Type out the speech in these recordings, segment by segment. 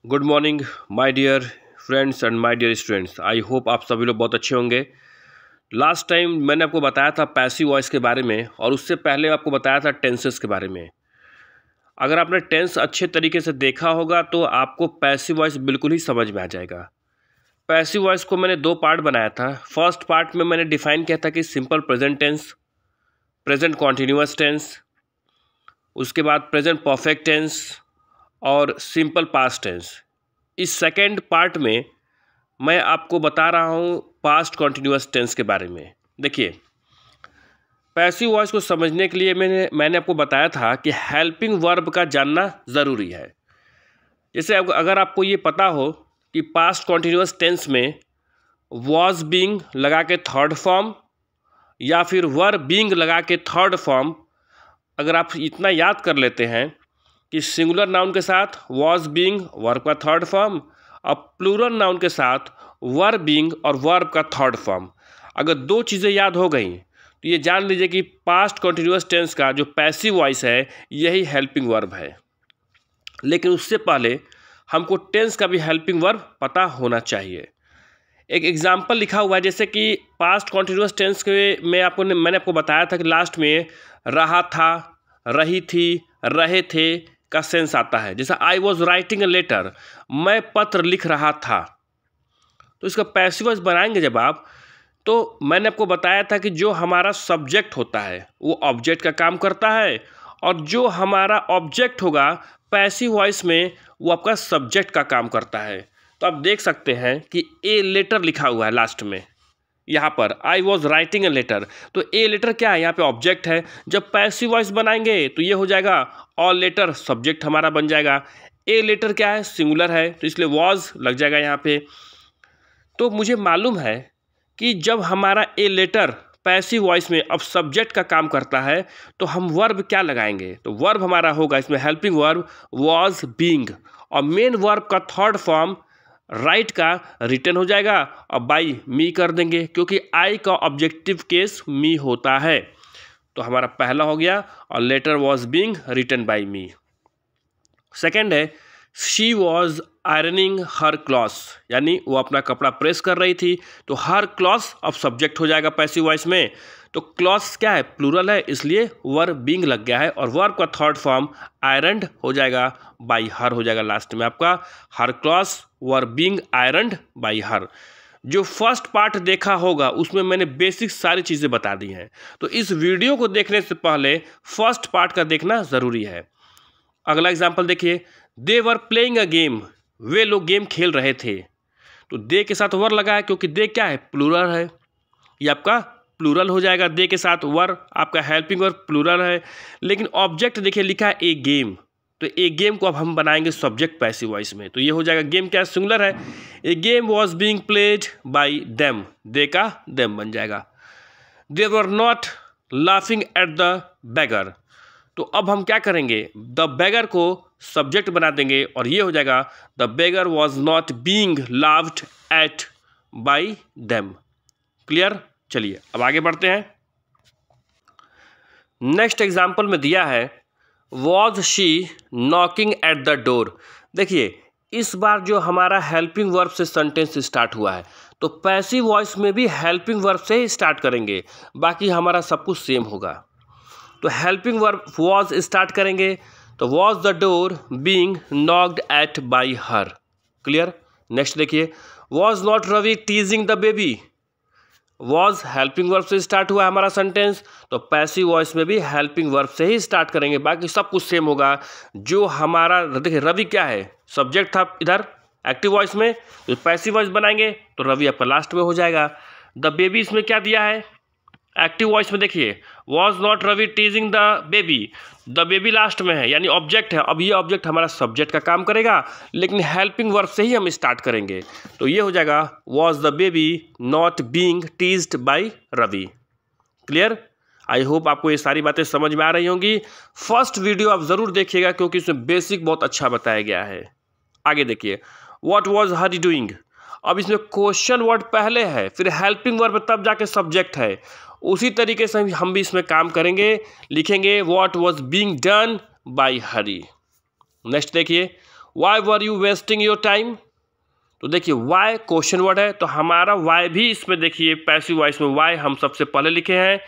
Good morning my dear friends and my dear students. I hope आप सभी लोग बहुत अच्छे होंगे। लास्ट टाइम मैंने आपको बताया था पैसिव वॉइस के बारे में और उससे पहले आपको बताया था टेंसेस के बारे में। अगर आपने टेंस अच्छे तरीके से देखा होगा तो आपको पैसिव वॉइस बिल्कुल ही समझ में आ जाएगा। पैसिव वॉइस को मैंने दो पार्ट बनाया था। फर्स्ट पार्ट में मैंने डिफाइन किया था कि simple present tense, present continuous tense, उसके बाद प्रेजेंट परफेक्ट टेंस और सिंपल पास्ट टेंस। इस सेकेंड पार्ट में मैं आपको बता रहा हूँ पास्ट कॉन्टिन्यूअस टेंस के बारे में। देखिए, पैसिव वॉइस को समझने के लिए मैंने आपको बताया था कि हेल्पिंग वर्ब का जानना ज़रूरी है। जैसे अगर आपको ये पता हो कि पास्ट कॉन्टिन्यूअस टेंस में वॉज बीइंग लगा के थर्ड फॉर्म या फिर वर बीइंग लगा के थर्ड फॉर्म, अगर आप इतना याद कर लेते हैं कि सिंगुलर नाउन के साथ वॉज बीइंग वर्ब का थर्ड फॉर्म और प्लूरल नाउन के साथ वर बीइंग और वर्ब का थर्ड फॉर्म, अगर दो चीज़ें याद हो गई तो ये जान लीजिए कि पास्ट कॉन्टिन्यूअस टेंस का जो पैसिव वॉइस है यही हेल्पिंग वर्ब है। लेकिन उससे पहले हमको टेंस का भी हेल्पिंग वर्ब पता होना चाहिए। एक एग्जाम्पल लिखा हुआ है, जैसे कि पास्ट कॉन्टिन्यूअस टेंस के में मैंने आपको बताया था कि लास्ट में रहा था, रही थी, रहे थे का सेंस आता है। जैसे I was writing a letter, मैं पत्र लिख रहा था। तो इसका पैसिव वॉइस बनाएंगे जब आप, तो मैंने आपको बताया था कि जो हमारा सब्जेक्ट होता है वो ऑब्जेक्ट का काम करता है और जो हमारा ऑब्जेक्ट होगा पैसिव वॉइस में वो आपका सब्जेक्ट का काम करता है। तो आप देख सकते हैं कि ए लेटर लिखा हुआ है लास्ट में, यहाँ पर I was writing a letter. तो ए लेटर क्या है, यहाँ पे ऑब्जेक्ट है। जब पैसिव वॉइस बनाएंगे तो ये हो जाएगा ऑल लेटर, सब्जेक्ट हमारा बन जाएगा। ए लेटर क्या है, सिंगुलर है, तो इसलिए वॉज लग जाएगा यहाँ पे। तो मुझे मालूम है कि जब हमारा ए लेटर पैसिव वॉइस में अब सब्जेक्ट का काम करता है तो हम वर्ब क्या लगाएंगे, तो वर्ब हमारा होगा इसमें हेल्पिंग वर्ब वॉज बीइंग और मेन वर्ब का थर्ड फॉर्म राइट का रिटर्न हो जाएगा और बाई मी कर देंगे, क्योंकि आई का ऑब्जेक्टिव केस मी होता है। तो हमारा पहला हो गया और letter was being written by me. Second है she was ironing her clothes, यानी वो अपना कपड़ा प्रेस कर रही थी। तो हर क्लॉथ्स अब सब्जेक्ट हो जाएगा पैसिव वॉइस में। तो क्लॉथ्स क्या है, प्लूरल है, इसलिए वर बीइंग लग गया है और वर्ब का थर्ड फॉर्म आयरन्ड हो जाएगा, बाई हर हो जाएगा लास्ट में आपका। हर clothes were being ironed by her. जो फर्स्ट पार्ट देखा होगा उसमें मैंने बेसिक सारी चीज़ें बता दी हैं, तो इस वीडियो को देखने से पहले फर्स्ट पार्ट का देखना ज़रूरी है। अगला एग्जाम्पल देखिए, दे वर प्लेइंग अ गेम, वे लोग गेम खेल रहे थे। तो दे के साथ वर लगा है क्योंकि दे क्या है, प्लूरल है, ये आपका प्लूरल हो जाएगा। दे के साथ वर आपका हेल्पिंग वर्ब प्लूरल है। लेकिन ऑब्जेक्ट देखिए लिखा है ए गेम, तो ए गेम को अब हम बनाएंगे सब्जेक्ट पैसिव वॉइस में। तो ये हो जाएगा गेम क्या सिंगुलर है, a game was being played by them, they का देम बन जाएगा। They were not laughing at the beggar, तो अब हम क्या करेंगे, द बेगर को सब्जेक्ट बना देंगे और ये हो जाएगा the beggar was not being laughed eight by them. Clear. चलिए अब आगे बढ़ते हैं। नेक्स्ट एग्जाम्पल में दिया है was she knocking at the door. देखिए इस बार जो हमारा हेल्पिंग वर्ब से सेंटेंस स्टार्ट हुआ है, तो पैसिव वॉइस में भी हेल्पिंग वर्ब से ही स्टार्ट करेंगे, बाकी हमारा सब कुछ सेम होगा। तो हेल्पिंग वर्ब वॉज स्टार्ट करेंगे, तो was the door being knocked at by her. Clear. Next देखिए, was not Ravi teasing the baby, was helping verb से स्टार्ट हुआ हमारा सेंटेंस, तो पैसिव वॉइस में भी हेल्पिंग वर्ब से ही स्टार्ट करेंगे, बाकी सब कुछ सेम होगा। जो हमारा देखिए रवि क्या है, सब्जेक्ट था इधर एक्टिव वॉइस में, तो पैसिव वॉइस बनाएंगे तो रवि आपका लास्ट में हो जाएगा। द बेबी इसमें क्या दिया है, एक्टिव वॉइस में देखिए was not Ravi teasing the baby, the baby last में है यानी ऑब्जेक्ट है। अब ये ऑब्जेक्ट हमारा सब्जेक्ट का काम करेगा, लेकिन हेल्पिंग वर्ब से ही हम स्टार्ट करेंगे, तो ये हो जाएगा was the baby not being teased by Ravi. Clear. I hope आपको ये सारी बातें समझ में आ रही होंगी। फर्स्ट वीडियो आप ज़रूर देखिएगा क्योंकि इसमें बेसिक बहुत अच्छा बताया गया है। आगे देखिए, व्हाट वॉज हरी डूइंग, अब इसमें क्वेश्चन वर्ड पहले है, फिर हेल्पिंग वर्ब तब जाके सब्जेक्ट है। उसी तरीके से हम भी इसमें काम करेंगे, लिखेंगे what was being done by Hari. Next देखिए, why were you wasting your time. तो देखिए वाई क्वेश्चन वर्ड है, तो हमारा वाई भी इसमें देखिए पैसिव वॉइस में वाई हम सबसे पहले लिखे हैं।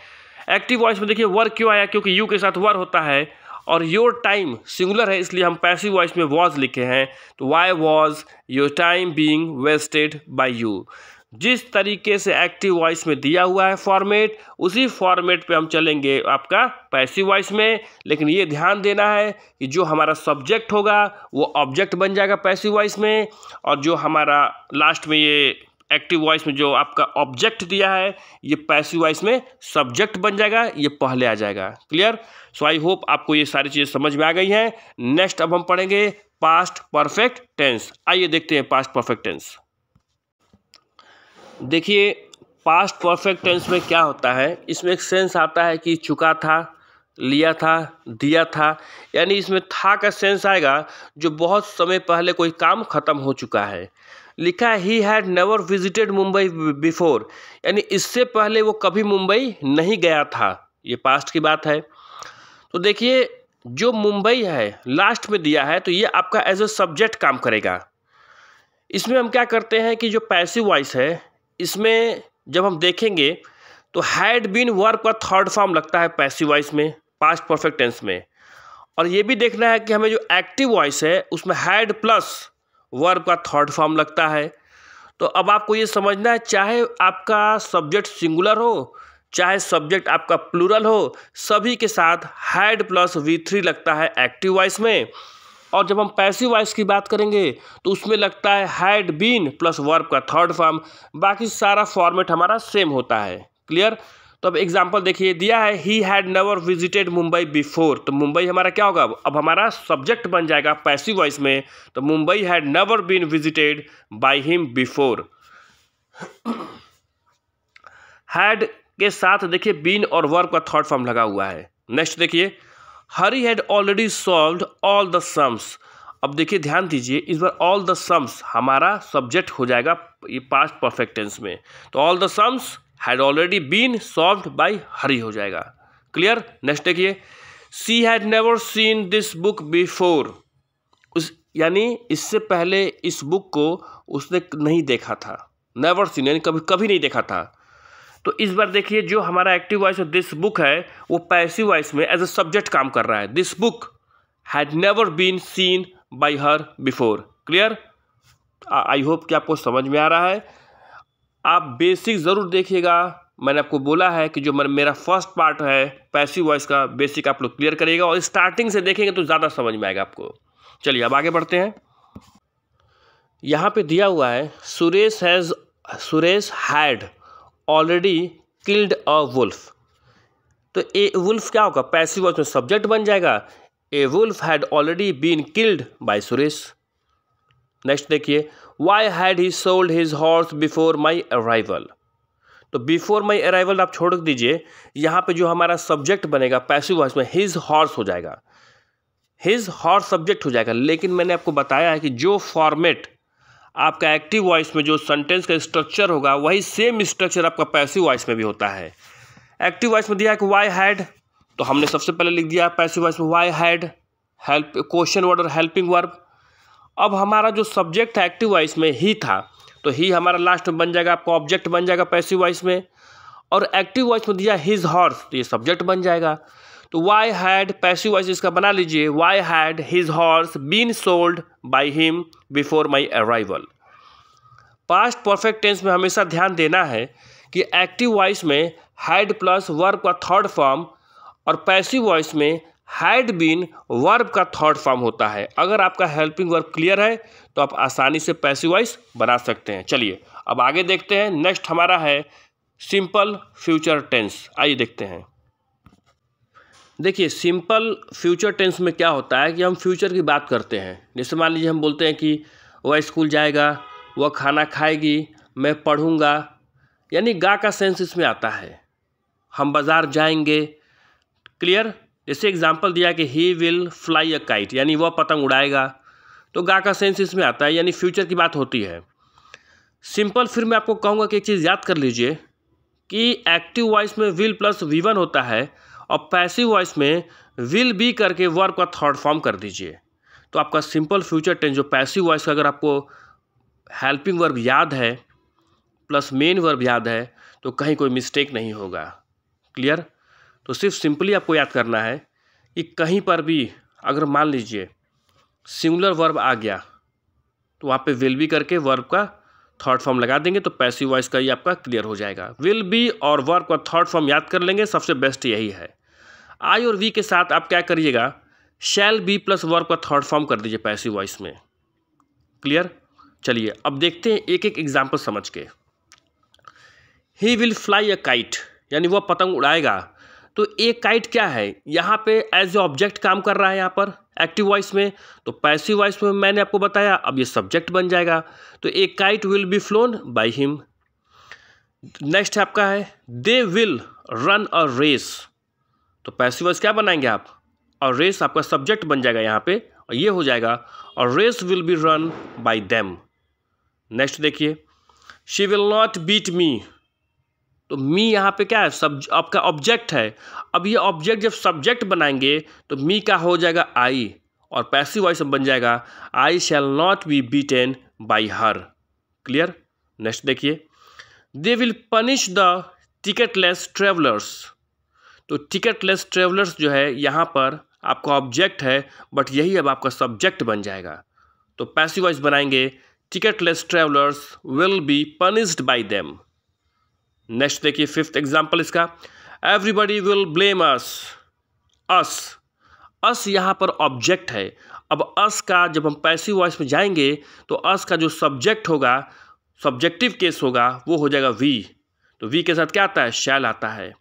एक्टिव वॉइस में देखिए वर क्यों आया, क्योंकि यू के साथ वर होता है और योर टाइम सिंगुलर है, इसलिए हम पैसिव वॉइस में वॉज लिखे हैं। तो why was your time being wasted by you. जिस तरीके से एक्टिव वॉइस में दिया हुआ है फॉर्मेट, उसी फॉर्मेट पे हम चलेंगे आपका पैसिव वॉइस में। लेकिन ये ध्यान देना है कि जो हमारा सब्जेक्ट होगा वो ऑब्जेक्ट बन जाएगा पैसिव वॉइस में, और जो हमारा लास्ट में ये एक्टिव वॉइस में जो आपका ऑब्जेक्ट दिया है ये पैसिव वॉइस में सब्जेक्ट बन जाएगा, ये पहले आ जाएगा। क्लियर? सो आई होप आपको ये सारी चीज़ें समझ में आ गई हैं। नेक्स्ट अब हम पढ़ेंगे पास्ट परफेक्ट टेंस। आइए देखते हैं पास्ट परफेक्ट टेंस। देखिए पास्ट परफेक्ट टेंस में क्या होता है, इसमें एक सेंस आता है कि चुका था, लिया था, दिया था, यानी इसमें था का सेंस आएगा जो बहुत समय पहले कोई काम खत्म हो चुका है। लिखा है he had never visited Mumbai before, यानी इससे पहले वो कभी मुंबई नहीं गया था, ये पास्ट की बात है। तो देखिए जो मुंबई है लास्ट में दिया है तो ये आपका एज ए सब्जेक्ट काम करेगा। इसमें हम क्या करते हैं कि जो पैसिव वॉइस है इसमें जब हम देखेंगे तो हैड बीन वर्ब का थर्ड फॉर्म लगता है पैसिव वॉइस में पास्ट परफेक्ट टेंस में। और ये भी देखना है कि हमें जो एक्टिव वॉइस है उसमें हैड प्लस वर्ब का थर्ड फॉर्म लगता है। तो अब आपको ये समझना है चाहे आपका सब्जेक्ट सिंगुलर हो चाहे सब्जेक्ट आपका प्लूरल हो, सभी के साथ हैड प्लस V3 लगता है एक्टिव वॉइस में। और जब हम पैसिव वॉइस की बात करेंगे तो उसमें लगता है हैड बीन प्लस वर्ब का थर्ड फॉर्म। बाकी सारा फॉर्मेट हमारा सेम होता है। क्लियर? तो अब एग्जांपल देखिए दिया है he had never visited Mumbai before, तो मुंबई हमारा क्या होगा, अब हमारा सब्जेक्ट बन जाएगा पैसिव वॉइस में। तो Mumbai had never been visited by him before. Had के साथ देखिए बीन और वर्ब का थर्ड फॉर्म लगा हुआ है। नेक्स्ट देखिए Hari had already solved all the sums. अब देखिए ध्यान दीजिए इस बार ऑल द सम्स हमारा सब्जेक्ट हो जाएगा ये पास्ट परफेक्ट टेंस में। तो all the sums had already been solved by Hari हो जाएगा। क्लियर? नेक्स्ट देखिए she had never seen this book before, उस यानी इससे पहले इस बुक को उसने नहीं देखा था। नेवर सीन यानी कभी कभी नहीं देखा था। तो इस बार देखिए जो हमारा एक्टिव वॉइस दिस बुक है वो पैसिव वॉइस में एज ए सब्जेक्ट काम कर रहा है। This book had never been seen by her before. Clear? I hope कि आपको समझ में आ रहा है। आप बेसिक ज़रूर देखिएगा, मैंने आपको बोला है कि जो मेरा फर्स्ट पार्ट है पैसिव वॉइस का बेसिक आप लोग क्लियर करिएगा और स्टार्टिंग से देखेंगे तो ज़्यादा समझ में आएगा आपको। चलिए अब आगे बढ़ते हैं। यहाँ पे दिया हुआ है Suresh had already killed a wolf. तो ए वुल्फ क्या होगा, पैसिव वॉइस में सब्जेक्ट बन जाएगा। A wolf had already been killed by Suresh. Next देखिए why had he sold his horse before my arrival. तो बिफोर माई अराइवल आप छोड़ दीजिए, यहाँ पे जो हमारा सब्जेक्ट बनेगा पैसिव वॉइस में हिज हॉर्स हो जाएगा। हिज हॉर्स सब्जेक्ट हो जाएगा। लेकिन मैंने आपको बताया है कि जो फॉर्मेट आपका एक्टिव वॉइस में जो सेंटेंस का स्ट्रक्चर होगा वही सेम स्ट्रक्चर आपका पैसिव वॉइस में भी होता है। एक्टिव वॉइस में दिया है कि वाई हैड, तो हमने सबसे पहले लिख दिया पैसिव वॉइस में why had, help question word और हेल्पिंग वर्ब। अब हमारा जो सब्जेक्ट है एक्टिव वॉइस में ही था, तो ही हमारा लास्ट में बन जाएगा, आपका ऑब्जेक्ट बन जाएगा पैसिव वॉइस में। और एक्टिव वॉइस में दिया हिज हॉर्स, तो ये सब्जेक्ट बन जाएगा। तो वाई हैड पैसिव वॉइस इसका बना लीजिए why had his horse been sold by him before my arrival. Past perfect tense में हमेशा ध्यान देना है कि एक्टिव वॉइस में हैड प्लस वर्ब का थर्ड फॉर्म और पैसिव वॉइस में हैड बीन वर्ब का थर्ड फॉर्म होता है। अगर आपका हेल्पिंग वर्ब क्लियर है तो आप आसानी से पैसिव वॉइस बना सकते हैं। चलिए अब आगे देखते हैं। नेक्स्ट हमारा है सिंपल फ्यूचर टेंस। आइए देखते हैं। देखिए सिंपल फ्यूचर टेंस में क्या होता है कि हम फ्यूचर की बात करते हैं। जैसे मान लीजिए हम बोलते हैं कि वह स्कूल जाएगा, वह खाना खाएगी, मैं पढ़ूंगा, यानी गा का सेंस इसमें आता है। हम बाज़ार जाएंगे। क्लियर? जैसे एग्जांपल दिया कि he will fly a kite, यानी वह पतंग उड़ाएगा, तो गा का सेंस इसमें आता है, यानी फ्यूचर की बात होती है। सिंपल फिर मैं आपको कहूँगा कि एक चीज़ याद कर लीजिए कि एक्टिव वॉइस में विल प्लस V1 होता है और पैसिव वॉइस में विल बी करके वर्ब का थर्ड फॉर्म कर दीजिए। तो आपका सिंपल फ्यूचर टेंस जो पैसिव वॉइस का अगर आपको हेल्पिंग वर्ब याद है प्लस मेन वर्ब याद है तो कहीं कोई मिस्टेक नहीं होगा। क्लियर? तो सिर्फ सिंपली आपको याद करना है कि कहीं पर भी अगर मान लीजिए सिंगुलर वर्ब आ गया तो वहाँ पे विल बी करके वर्ब का थर्ड फॉर्म लगा देंगे तो पैसिव वॉइस का ही आपका क्लियर हो जाएगा। विल बी और वर्ब का थर्ड फॉर्म याद कर लेंगे, सबसे बेस्ट यही है। आई और वी के साथ आप क्या करिएगा, शैल बी प्लस वर्ब का थर्ड फॉर्म कर दीजिए पैसिव वॉइस में। क्लियर? चलिए अब देखते हैं एक एक एग्जाम्पल समझ के। He will fly a kite, यानी वह पतंग उड़ाएगा। तो ए काइट क्या है, यहाँ पे एज ए ऑब्जेक्ट काम कर रहा है यहाँ पर एक्टिव वॉइस में, तो पैसिव वॉइस में मैंने आपको बताया अब ये सब्जेक्ट बन जाएगा। तो a kite will be flown by him. Next आपका है they will run a race, तो पैसिव वॉइस क्या बनाएंगे आप, और रेस आपका सब्जेक्ट बन जाएगा यहाँ पे और ये हो जाएगा और race will be run by them. Next देखिए she will not beat me, तो मी यहाँ पे क्या है, आपका ऑब्जेक्ट है। अब ये ऑब्जेक्ट जब सब्जेक्ट बनाएंगे तो मी का हो जाएगा आई और पैसिव वॉइस बन जाएगा I shall not be beaten by her. Clear? Next देखिए they will punish the ticketless travellers, तो टिकटलेस ट्रेवलर्स जो है यहाँ पर आपका ऑब्जेक्ट है बट यही अब आपका सब्जेक्ट बन जाएगा। तो पैसिव वॉइस बनाएंगे ticketless travellers will be punished bye them. Next देखिए फिफ्थ एग्जाम्पल इसका, एवरीबडी विल ब्लेम अस। अस यहाँ पर ऑब्जेक्ट है। अब अस का जब हम पैसिव वॉइस में जाएंगे तो अस का जो सब्जेक्ट होगा, सब्जेक्टिव केस होगा, वो हो जाएगा वी। तो वी के साथ क्या आता है, शैल आता है।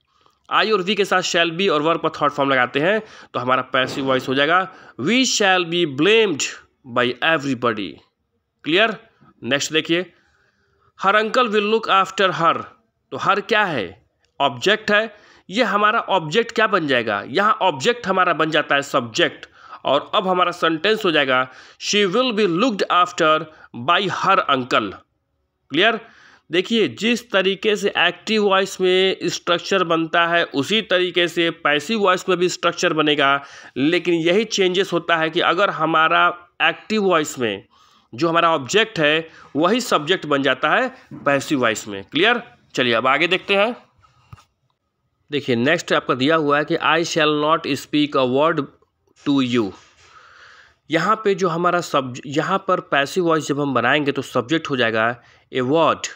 आई और वी के साथ शैल बी और वर्ब पर थर्ड फॉर्म लगाते हैं तो हमारा पैसिव वॉइस हो जाएगा we shall be blamed by everybody. Clear? Next देखिए her uncle will look after her, तो हर क्या है, ऑब्जेक्ट है। ये हमारा ऑब्जेक्ट क्या बन जाएगा, यहाँ ऑब्जेक्ट हमारा बन जाता है सब्जेक्ट और अब हमारा सेंटेंस हो जाएगा she will be looked after bye her uncle. Clear? देखिए जिस तरीके से एक्टिव वॉइस में स्ट्रक्चर बनता है उसी तरीके से पैसिव वॉइस में भी स्ट्रक्चर बनेगा, लेकिन यही चेंजेस होता है कि अगर हमारा एक्टिव वॉइस में जो हमारा ऑब्जेक्ट है वही सब्जेक्ट बन जाता है पैसिव वॉइस में। क्लियर? चलिए अब आगे देखते हैं। देखिए नेक्स्ट आपका दिया हुआ है कि I shall not speak a word to you. यहाँ पे जो हमारा यहाँ पर पैसिव वॉइस जब हम बनाएंगे तो सब्जेक्ट हो जाएगा ए वर्ड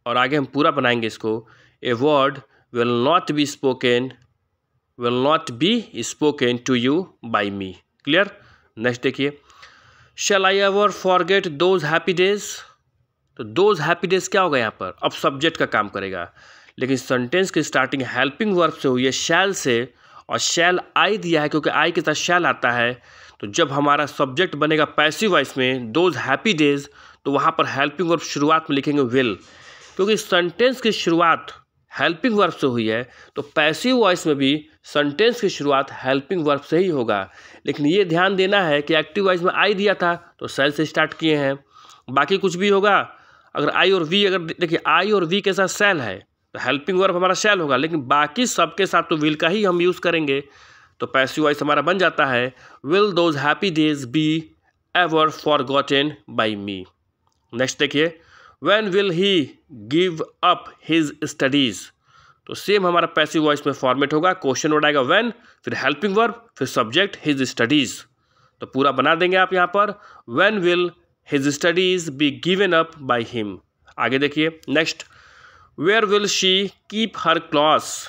और आगे हम पूरा बनाएंगे इसको a word will not be spoken to you by me. Clear? Next देखिए shall I ever forget those happy days, तो दोज हैप्पी डेज क्या होगा यहाँ पर, अब सब्जेक्ट का काम करेगा, लेकिन सेंटेंस की स्टार्टिंग हेल्पिंग वर्ब से हुई है शैल से और शैल आई दिया है क्योंकि आई के साथ शैल आता है। तो जब हमारा सब्जेक्ट बनेगा पैसिव वॉइस में दोज हैप्पी डेज तो वहाँ पर हेल्पिंग वर्ब शुरुआत में लिखेंगे विल, क्योंकि सेंटेंस की शुरुआत हेल्पिंग वर्ब से हुई है तो पैसिव वॉइस में भी सेंटेंस की शुरुआत हेल्पिंग वर्ब से ही होगा। लेकिन ये ध्यान देना है कि एक्टिव वॉइस में आई दिया था तो शैल से स्टार्ट किए हैं, बाकी कुछ भी होगा। अगर आई और वी, अगर देखिए आई और वी के साथ शैल है तो हेल्पिंग वर्ब हमारा शैल होगा, लेकिन बाकी सबके साथ तो विल का ही हम यूज़ करेंगे। तो पैसिव वॉइस हमारा बन जाता है will those happy days be ever forgotten by me. Next देखिए when will he give up his studies, तो सेम हमारा पैसिव वॉइस में फॉर्मेट होगा, क्वेश्चन वर्ड आएगा व्हेन, फिर हेल्पिंग वर्ब, फिर सब्जेक्ट हिज स्टडीज़। तो पूरा बना देंगे आप यहाँ पर when will his studies be given up by him. आगे देखिए next where will she keep her clothes,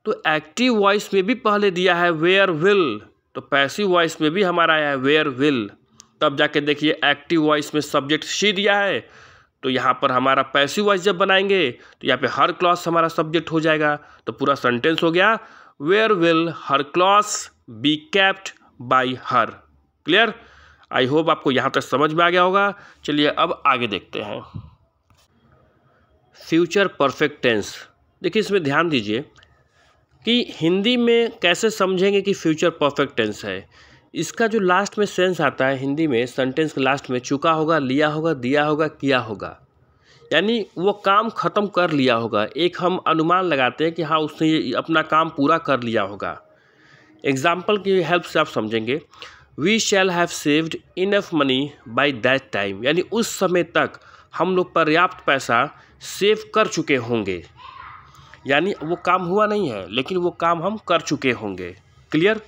तो एक्टिव वॉइस में भी पहले दिया है वेयर विल, तो पैसिव वॉइस में भी हमारा आया है वेयर विल। तब जाके देखिए एक्टिव वॉइस में सब्जेक्ट शी दिया है तो यहाँ पर हमारा पैसिव वॉइस जब बनाएंगे तो यहाँ पे हर क्लॉथ्स हमारा सब्जेक्ट हो जाएगा। तो पूरा सेंटेंस हो गया where will her clothes be kept by her. Clear? I hope आपको यहाँ तक समझ में आ गया होगा। चलिए अब आगे देखते हैं फ्यूचर परफेक्ट टेंस। देखिए इसमें ध्यान दीजिए कि हिंदी में कैसे समझेंगे कि फ्यूचर परफेक्ट टेंस है। इसका जो लास्ट में सेंस आता है हिंदी में, सेंटेंस के लास्ट में चुका होगा, लिया होगा, दिया होगा, किया होगा, यानी वो काम ख़त्म कर लिया होगा। एक हम अनुमान लगाते हैं कि हाँ उसने ये अपना काम पूरा कर लिया होगा। एग्जाम्पल की हेल्प से आप समझेंगे we shall have saved enough money by that time, यानी उस समय तक हम लोग पर्याप्त पैसा सेव कर चुके होंगे। यानी वो काम हुआ नहीं है लेकिन वो काम हम कर चुके होंगे। क्लियर?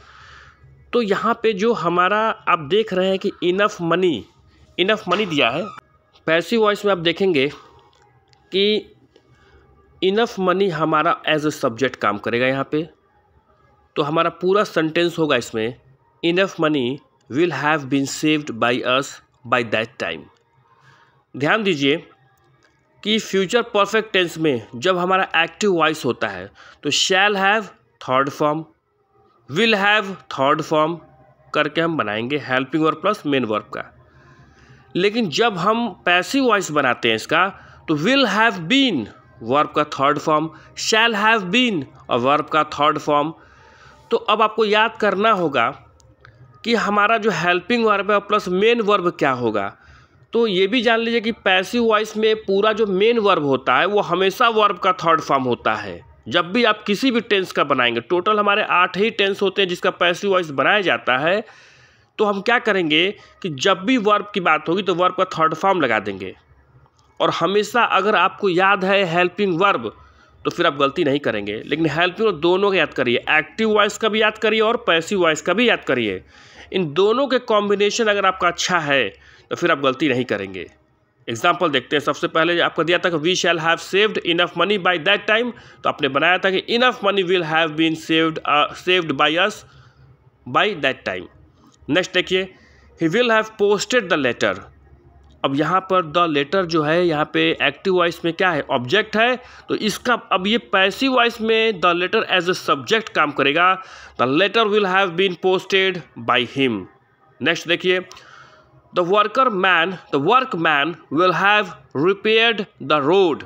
तो यहाँ पे जो हमारा आप देख रहे हैं कि इनफ मनी दिया है। पैसिव वॉइस में आप देखेंगे कि इनफ मनी हमारा एज अ सब्जेक्ट काम करेगा यहाँ पे। तो हमारा पूरा सेंटेंस होगा इसमें, enough money will have been saved by us by that time. ध्यान दीजिए कि फ्यूचर परफेक्ट टेंस में जब हमारा एक्टिव वॉइस होता है तो shall have third form, will have third form करके हम बनाएंगे helping verb plus main verb का। लेकिन जब हम पैसिव वॉइस बनाते हैं इसका तो विल हैव बीन वर्ब का third form, shall have been और वर्ब का थर्ड फॉर्म। तो अब आपको याद करना होगा कि हमारा जो हेल्पिंग वर्ब है प्लस मेन वर्ब क्या होगा। तो ये भी जान लीजिए कि पैसिव वॉइस में पूरा जो मेन वर्ब होता है वो हमेशा वर्ब का थर्ड फॉर्म होता है। जब भी आप किसी भी टेंस का बनाएंगे, टोटल हमारे 8 ही टेंस होते हैं जिसका पैसिव वॉइस बनाया जाता है, तो हम क्या करेंगे कि जब भी वर्ब की बात होगी तो वर्ब का थर्ड फॉर्म लगा देंगे। और हमेशा अगर आपको याद है हेल्पिंग वर्ब तो फिर आप गलती नहीं करेंगे। लेकिन हेल्पिंग वर्ब दोनों का याद करिए, एक्टिव वॉइस का भी याद करिए और पैसिव वॉइस का भी याद करिए। इन दोनों के कॉम्बिनेशन अगर आपका अच्छा है तो फिर आप गलती नहीं करेंगे। एग्जाम्पल देखते हैं। सबसे पहले आपको दिया था कि we shall have saved enough money by that time, तो आपने बनाया था कि enough money will have been saved by us by that time. Next देखिए, he will have posted the letter. अब यहाँ पर द लेटर जो है यहाँ पे एक्टिव वॉइस में क्या है, ऑब्जेक्ट है। तो इसका अब ये पैसिव वॉइस में the letter as a subject काम करेगा। The letter will have been posted by him. Next देखिए, the workman will have repaired the road.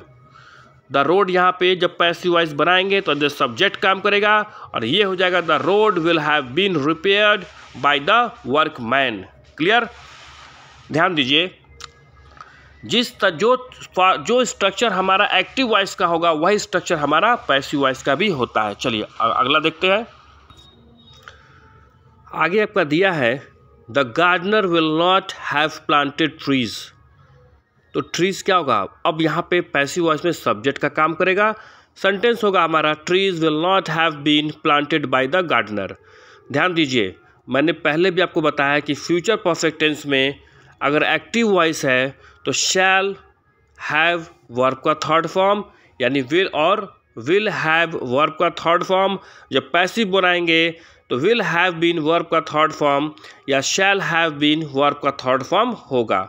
The road यहाँ पे जब पैसिव वॉइस बनाएंगे तो द सब्जेक्ट काम करेगा और ये हो जाएगा the road will have been repaired by the workman. Clear? ध्यान दीजिए, जो स्ट्रक्चर हमारा एक्टिव वॉइस का होगा वही स्ट्रक्चर हमारा पैसिव वॉइस का भी होता है। चलिए अगला देखते हैं। आगे आपका दिया है the gardener will not have planted trees. तो ट्रीज क्या होगा, अब यहाँ पे पैसिव वॉइस में सब्जेक्ट का काम करेगा। सेंटेंस होगा हमारा trees will not have been planted by the gardener. ध्यान दीजिए, मैंने पहले भी आपको बताया कि फ्यूचर परफेक्ट टेंस में अगर एक्टिव वॉइस है तो शैल हैव वर्ब का थर्ड फॉर्म यानी विल और विल हैव वर्ब का थर्ड फॉर्म। जब पैसिव बनाएंगे तो विल हैव बीन वर्ब का थर्ड फॉर्म या शैल हैव बीन वर्ब का थर्ड फॉर्म होगा।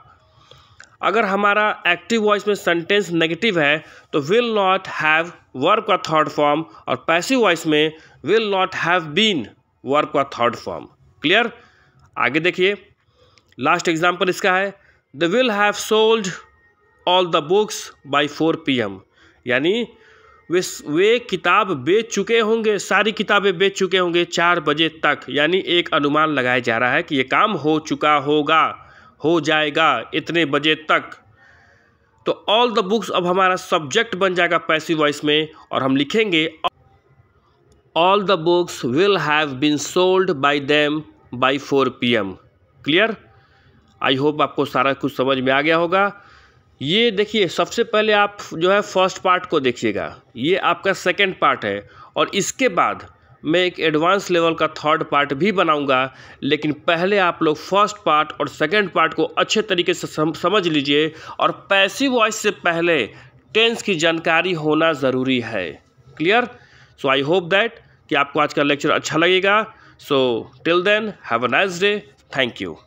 अगर हमारा एक्टिव वॉइस में सेंटेंस नेगेटिव है तो विल नॉट हैव वर्ब का थर्ड फॉर्म और पैसिव वॉइस में will not have been verb का थर्ड फॉर्म। क्लियर? आगे देखिए, लास्ट एग्जाम्पल इसका है the will have sold all the books by 4 PM। यानी वे किताब बेच चुके होंगे, सारी किताबें बेच चुके होंगे 4 बजे तक। यानी एक अनुमान लगाया जा रहा है कि ये काम हो चुका होगा, हो जाएगा इतने बजे तक। तो ऑल द बुक्स अब हमारा सब्जेक्ट बन जाएगा पैसिव वॉइस में और हम लिखेंगे all the books will have been sold by them by 4 PM। Clear? I hope आपको सारा कुछ समझ में आ गया होगा। ये देखिए, सबसे पहले आप जो है फर्स्ट पार्ट को देखिएगा, ये आपका सेकंड पार्ट है और इसके बाद मैं एक एडवांस लेवल का थर्ड पार्ट भी बनाऊंगा। लेकिन पहले आप लोग फर्स्ट पार्ट और सेकंड पार्ट को अच्छे तरीके से समझ लीजिए और पैसिव वॉइस से पहले टेंस की जानकारी होना ज़रूरी है। Clear? So I hope that कि आपको आज का लेक्चर अच्छा लगेगा। So till then have a nice day. Thank you.